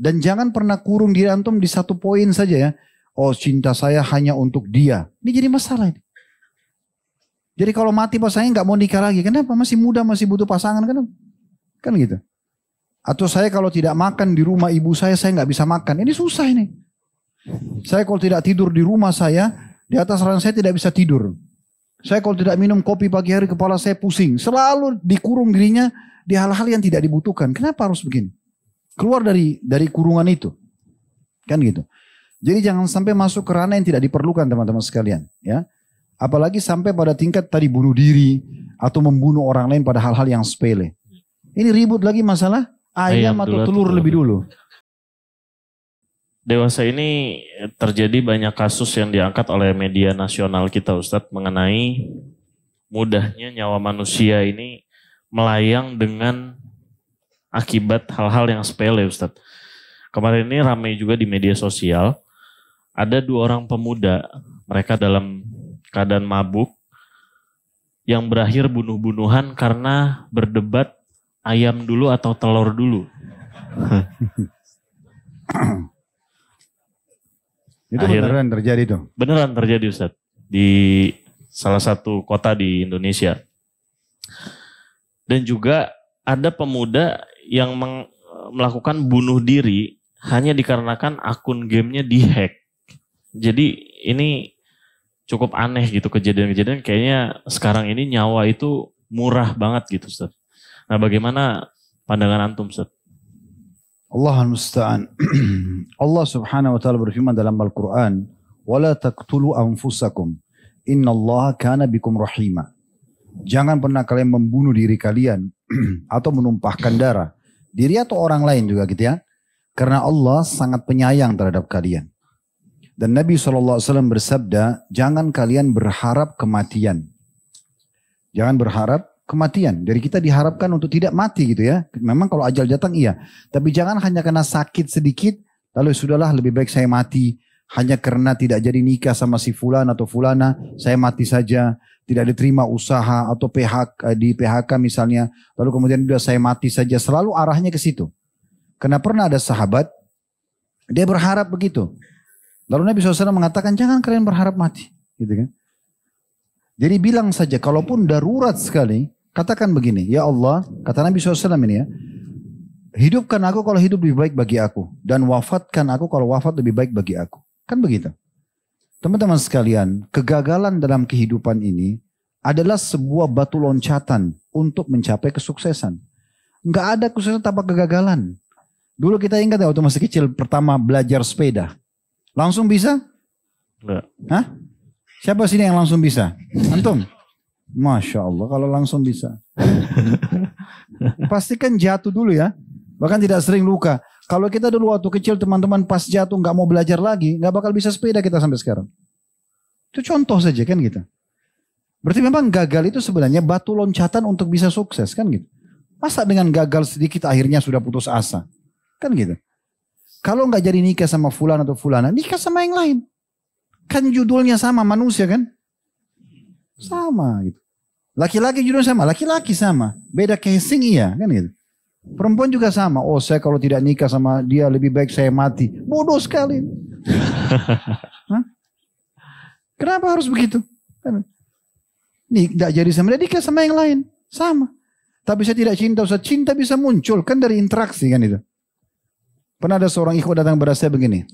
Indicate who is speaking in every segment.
Speaker 1: Dan jangan pernah kurung diri antum di satu poin saja ya. Oh, cinta saya hanya untuk dia. Ini jadi masalah ini. Jadi kalau mati pas saya nggak mau nikah lagi. Kenapa? Masih muda, masih butuh pasangan. Kenapa? Kan gitu. Atau saya kalau tidak makan di rumah ibu saya nggak bisa makan. Ini susah ini. Saya kalau tidak tidur di rumah saya, di atas ranjang saya tidak bisa tidur. Saya kalau tidak minum kopi pagi hari, kepala saya pusing. Selalu dikurung dirinya di hal-hal yang tidak dibutuhkan. Kenapa harus begini? Keluar dari kurungan itu. Kan gitu. Jadi jangan sampai masuk ke ranah yang tidak diperlukan teman-teman sekalian. Ya. Apalagi sampai pada tingkat tadi bunuh diri atau membunuh orang lain pada hal-hal yang sepele. Ini ribut lagi masalah ayam atau telur lebih dulu.
Speaker 2: Dewasa ini terjadi banyak kasus yang diangkat oleh media nasional kita Ustadz mengenai mudahnya nyawa manusia ini melayang dengan akibat hal-hal yang sepele Ustadz. Kemarin ini ramai juga di media sosial, ada 2 orang pemuda, mereka dalam keadaan mabuk yang berakhir bunuh-bunuhan karena berdebat ayam dulu atau telur dulu.
Speaker 1: Itu beneran terjadi tuh?
Speaker 2: Beneran terjadi Ustadz di salah satu kota di Indonesia. Dan juga ada pemuda yang melakukan bunuh diri hanya dikarenakan akun gamenya dihack. Jadi ini cukup aneh gitu kejadian-kejadian, kayaknya sekarang ini nyawa itu murah banget gitu Ustaz. Nah bagaimana pandangan antum Ustaz?
Speaker 1: Allah al-musta'an. Allah subhanahu wa ta'ala berfirman dalam Al-Quran, وَلَا تَقْتُلُوا أَنفُسَكُمْ إِنَّ اللَّهَ كَانَ بِكُمْ رَحِيمًا. Jangan pernah kalian membunuh diri kalian atau menumpahkan darah. Diri atau orang lain juga gitu ya. Karena Allah sangat penyayang terhadap kalian. Dan Nabi SAW bersabda, jangan kalian berharap kematian. Jangan berharap kematian. Dari kita diharapkan untuk tidak mati gitu ya. Memang kalau ajal datang iya. Tapi jangan hanya karena sakit sedikit, lalu sudahlah lebih baik saya mati. Hanya karena tidak jadi nikah sama si fulan atau fulana, saya mati saja. Tidak diterima usaha atau di PHK misalnya. Lalu kemudian sudah saya mati saja. Selalu arahnya ke situ. Karena pernah ada sahabat, dia berharap begitu. Lalu Nabi SAW mengatakan jangan kalian berharap mati. Gitu kan. Jadi bilang saja kalaupun darurat sekali, katakan begini, ya Allah, kata Nabi SAW ini ya, hidupkan aku kalau hidup lebih baik bagi aku. Dan wafatkan aku kalau wafat lebih baik bagi aku. Kan begitu. Teman-teman sekalian, kegagalan dalam kehidupan ini adalah sebuah batu loncatan untuk mencapai kesuksesan. Enggak ada kesuksesan tanpa kegagalan. Dulu kita ingat ya waktu masih kecil pertama belajar sepeda. Langsung bisa?
Speaker 2: Enggak.
Speaker 1: Hah? Siapa sini yang langsung bisa? Antum? Masya Allah kalau langsung bisa. Pastikan jatuh dulu ya. Bahkan tidak sering luka. Kalau kita dulu waktu kecil teman-teman pas jatuh nggak mau belajar lagi, nggak bakal bisa sepeda kita sampai sekarang. Itu contoh saja kan gitu. Berarti memang gagal itu sebenarnya batu loncatan untuk bisa sukses kan gitu. Masa dengan gagal sedikit akhirnya sudah putus asa? Kan gitu. Kalau nggak jadi nikah sama fulan atau fulana, nikah sama yang lain. Kan judulnya sama manusia kan? Sama gitu. Laki-laki judulnya sama, laki-laki sama. Beda casing iya kan gitu. Perempuan juga sama. Oh saya kalau tidak nikah sama dia lebih baik saya mati. Bodoh sekali. Hah? Kenapa harus begitu? Nih tidak jadi sama dia, nikah sama yang lain. Sama. Tapi saya tidak cinta. Ustaz, cinta bisa muncul kan dari interaksi kan itu. Pernah ada seorang ikhwah datang kepada saya begini.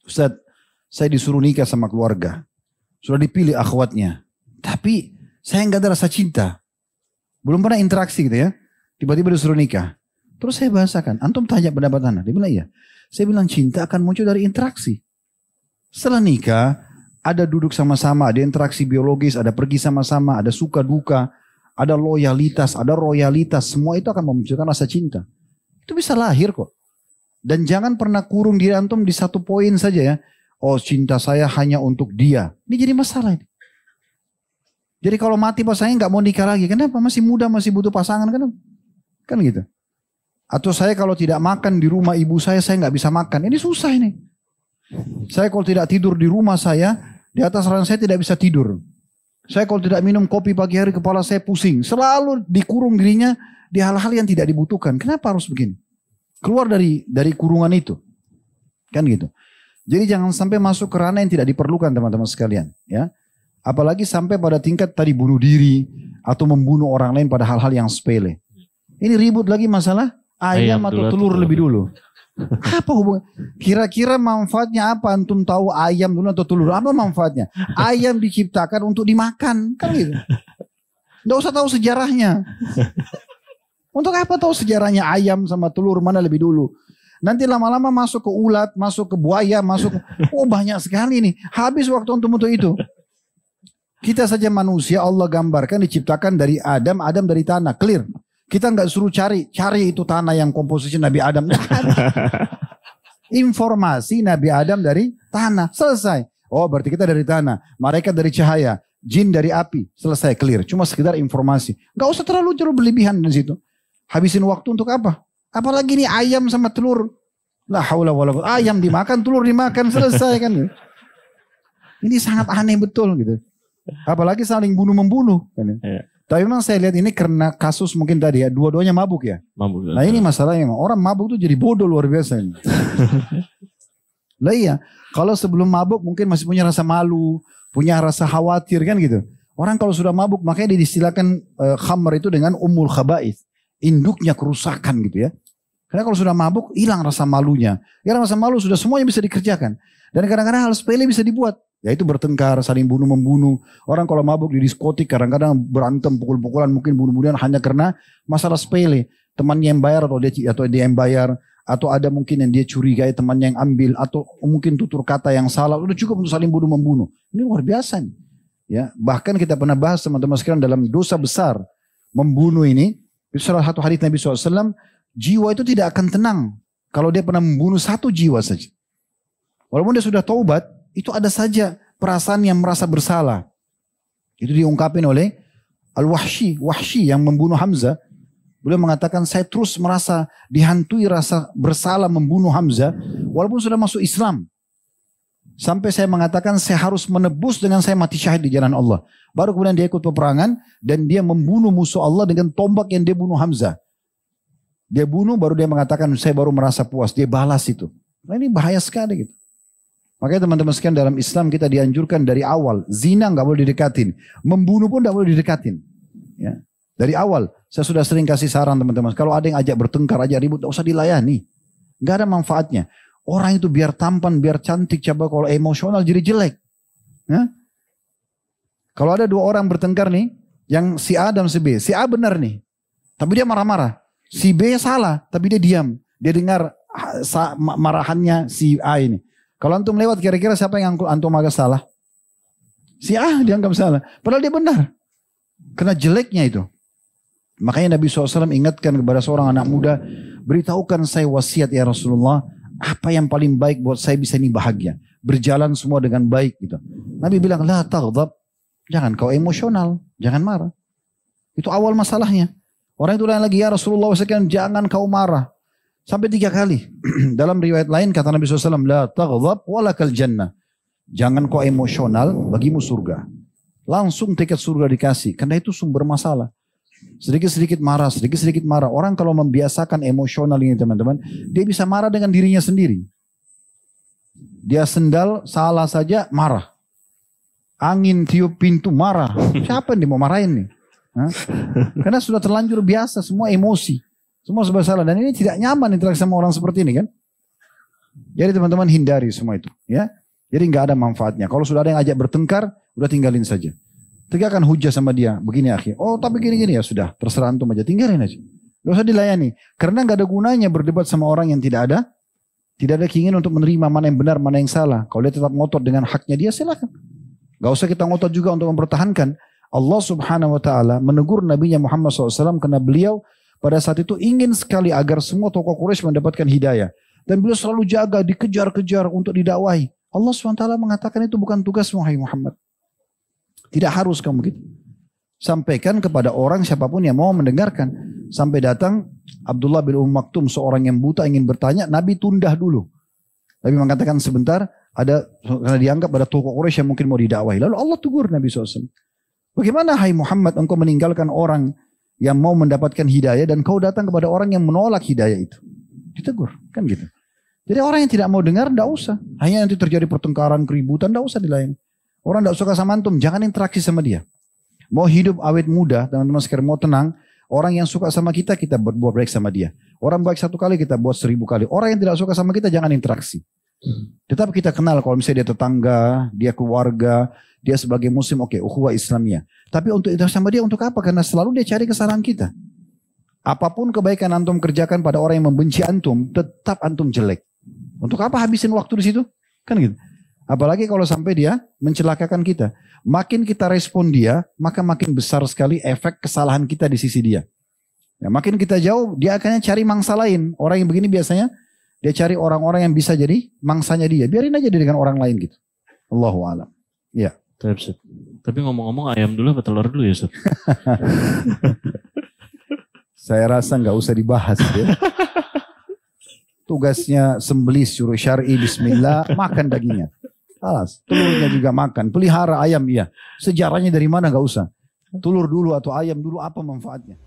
Speaker 1: Ustaz, saya disuruh nikah sama keluarga. Sudah dipilih akhwatnya. Tapi saya nggak ada rasa cinta. Belum pernah interaksi gitu ya. Tiba-tiba disuruh nikah. Terus saya bahasakan. Antum tanya pendapat anda. Dia bilang iya. Saya bilang cinta akan muncul dari interaksi. Setelah nikah, ada duduk sama-sama. Ada interaksi biologis. Ada pergi sama-sama. Ada suka duka. Ada loyalitas. Ada royalitas. Semua itu akan memunculkan rasa cinta. Itu bisa lahir kok. Dan jangan pernah kurung diri antum di satu poin saja ya. Oh cinta saya hanya untuk dia. Ini jadi masalah ini. Jadi kalau mati pas saya nggak mau nikah lagi. Kenapa? Masih muda, masih butuh pasangan. Kenapa? Kan gitu. Atau saya kalau tidak makan di rumah ibu saya nggak bisa makan. Ini susah ini. Saya kalau tidak tidur di rumah saya, di atas ranjang saya tidak bisa tidur. Saya kalau tidak minum kopi pagi hari, kepala saya pusing. Selalu dikurung dirinya di hal-hal yang tidak dibutuhkan. Kenapa harus begini? Keluar dari kurungan itu. Kan gitu. Jadi jangan sampai masuk ke ranah yang tidak diperlukan teman-teman sekalian. Ya. Apalagi sampai pada tingkat tadi bunuh diri atau membunuh orang lain pada hal-hal yang sepele. Ini ribut lagi masalah ayam atau telur lebih dulu. Apa hubungan? Kira-kira manfaatnya apa? Antum tahu ayam dulu atau telur? Apa manfaatnya? Ayam diciptakan untuk dimakan, kan gitu. Nggak usah tahu sejarahnya. Untuk apa tahu sejarahnya ayam sama telur mana lebih dulu? Nanti lama-lama masuk ke ulat, masuk ke buaya, masuk. Oh banyak sekali nih. Habis waktu untuk itu. Kita saja manusia Allah gambarkan diciptakan dari Adam dari tanah, clear. Kita nggak suruh cari itu tanah yang komposisi Nabi Adam. Informasi Nabi Adam dari tanah, selesai. Oh berarti kita dari tanah, malaikat dari cahaya, jin dari api, selesai, clear. Cuma sekedar informasi. Nggak usah terlalu berlebihan di situ. Habisin waktu untuk apa? Apalagi nih ayam sama telur. La haula wala quwwata. Ayam dimakan, telur dimakan, selesai kan. Ini sangat aneh betul gitu. Apalagi saling bunuh-membunuh. Kan? Ya. Tapi memang saya lihat ini karena kasus mungkin tadi ya, dua-duanya mabuk ya. Mabuk. Nah ini masalahnya, orang mabuk tuh jadi bodoh luar biasa ini. Lah iya, kalau sebelum mabuk mungkin masih punya rasa malu, punya rasa khawatir kan gitu. Orang kalau sudah mabuk makanya diistilahkan khamr itu dengan ummul khaba'ith, induknya kerusakan gitu ya. Karena kalau sudah mabuk hilang rasa malunya. Ya rasa malu sudah semuanya bisa dikerjakan. Dan kadang-kadang hal sepele bisa dibuat. Yaitu bertengkar, saling bunuh-membunuh. Orang kalau mabuk di diskotik kadang-kadang berantem, pukul-pukulan, mungkin bunuh-bunuhan hanya karena masalah sepele. Temannya yang bayar atau dia yang bayar. Atau ada mungkin yang dia curigai temannya yang ambil. Atau mungkin tutur kata yang salah. Udah cukup untuk saling bunuh-membunuh. Ini luar biasa nih. Ya, bahkan kita pernah bahas teman-teman sekalian dalam dosa besar membunuh ini. Itu salah satu hadits Nabi SAW. Jiwa itu tidak akan tenang kalau dia pernah membunuh satu jiwa saja. Walaupun dia sudah taubat, itu ada saja perasaan yang merasa bersalah. Itu diungkapin oleh Al-Wahsy, Wahsy yang membunuh Hamzah. Beliau mengatakan saya terus merasa dihantui rasa bersalah membunuh Hamzah walaupun sudah masuk Islam. Sampai saya mengatakan saya harus menebus dengan saya mati syahid di jalan Allah. Baru kemudian dia ikut peperangan dan dia membunuh musuh Allah dengan tombak yang dia bunuh Hamzah. Dia bunuh baru dia mengatakan saya baru merasa puas. Dia balas itu. Nah ini bahaya sekali gitu. Makanya teman-teman sekalian dalam Islam kita dianjurkan dari awal. Zina nggak boleh didekatin. Membunuh pun nggak boleh didekatin. Ya. Dari awal. Saya sudah sering kasih saran teman-teman. Kalau ada yang ajak bertengkar, ajak ribut, nggak usah dilayani. Nggak ada manfaatnya. Orang itu biar tampan, biar cantik. Coba kalau emosional jadi jelek. Ya. Kalau ada dua orang bertengkar nih. Yang si A dan si B. Si A benar nih. Tapi dia marah-marah. Si B salah, tapi dia diam. Dia dengar marahannya si A ini. Kalau antum lewat kira-kira siapa yang antum agak salah? Si A dianggap salah. Padahal dia benar. Karena jeleknya itu. Makanya Nabi SAW ingatkan kepada seorang anak muda. Beritahukan saya wasiat ya Rasulullah. Apa yang paling baik buat saya bisa ini bahagia. Berjalan semua dengan baik gitu. Nabi bilang, la taghdab. Jangan kau emosional. Jangan marah. Itu awal masalahnya. Orang itu lagi ya Rasulullah SAW jangan kau marah. Sampai 3 kali. Dalam riwayat lain kata Nabi SAW. La taghdab walakal jannah. Jangan kau emosional bagimu surga. Langsung tiket surga dikasih. Karena itu sumber masalah. Sedikit-sedikit marah, sedikit-sedikit marah. Orang kalau membiasakan emosional ini teman-teman. Dia bisa marah dengan dirinya sendiri. Dia sendal salah saja marah. Angin tiup pintu marah. Siapa yang dia mau marahin nih? Karena sudah terlanjur biasa semua emosi, semua serba salah dan ini tidak nyaman interaksi sama orang seperti ini kan. Jadi teman-teman hindari semua itu ya. Jadi nggak ada manfaatnya. Kalau sudah ada yang ajak bertengkar, udah tinggalin saja. Tegakkan hujah sama dia. Begini akhi. Oh tapi gini-gini ya sudah terserah antum aja, tinggalin aja. Gak usah dilayani. Karena nggak ada gunanya berdebat sama orang yang tidak ada keinginan untuk menerima mana yang benar, mana yang salah. Kalau dia tetap ngotot dengan haknya dia silakan. Gak usah kita ngotot juga untuk mempertahankan. Allah subhanahu wa ta'ala menegur Nabinya Muhammad SAW karena beliau pada saat itu ingin sekali agar semua tokoh Quraisy mendapatkan hidayah. Dan beliau selalu jaga, dikejar-kejar untuk didakwahi. Allah SWT mengatakan itu bukan tugasmu hai Muhammad. Tidak harus kamu gitu. Sampaikan kepada orang siapapun yang mau mendengarkan. Sampai datang Abdullah bin Maktum seorang yang buta ingin bertanya. Nabi tundah dulu. Nabi mengatakan sebentar. Karena dianggap ada tokoh Quraisy yang mungkin mau didakwahi. Lalu Allah tegur Nabi SAW. Bagaimana hai Muhammad engkau meninggalkan orang yang mau mendapatkan hidayah dan kau datang kepada orang yang menolak hidayah itu. Ditegur, kan gitu. Jadi orang yang tidak mau dengar, tidak usah. Hanya nanti terjadi pertengkaran, keributan, tidak usah dilayani. Orang tidak suka sama antum, jangan interaksi sama dia. Mau hidup awet muda, teman-teman sekalian mau tenang, orang yang suka sama kita, kita berbuat baik sama dia. Orang baik 1 kali, kita buat 1000 kali. Orang yang tidak suka sama kita, jangan interaksi. Tetap kita kenal kalau misalnya dia tetangga, dia keluarga, dia sebagai muslim, oke, ukhuwah Islamiyah. Tapi untuk itu sama dia untuk apa? Karena selalu dia cari kesalahan kita. Apapun kebaikan antum kerjakan pada orang yang membenci antum, tetap antum jelek. Untuk apa habisin waktu di situ? Kan gitu. Apalagi kalau sampai dia mencelakakan kita. Makin kita respon dia, maka makin besar sekali efek kesalahan kita di sisi dia. Ya, makin kita jauh, dia akan cari mangsa lain. Orang yang begini biasanya, dia cari orang-orang yang bisa jadi mangsanya dia. Biarin aja dia dengan orang lain gitu. Allahu a'lam. Ya.
Speaker 2: Tapi ngomong-ngomong ayam dulu apa telur dulu ya Ustaz?
Speaker 1: Saya rasa nggak usah dibahas ya. Tugasnya sembelih suruh syar'i bismillah, makan dagingnya. Alas, telurnya juga makan. Pelihara ayam iya. Sejarahnya dari mana nggak usah. Telur dulu atau ayam dulu apa manfaatnya?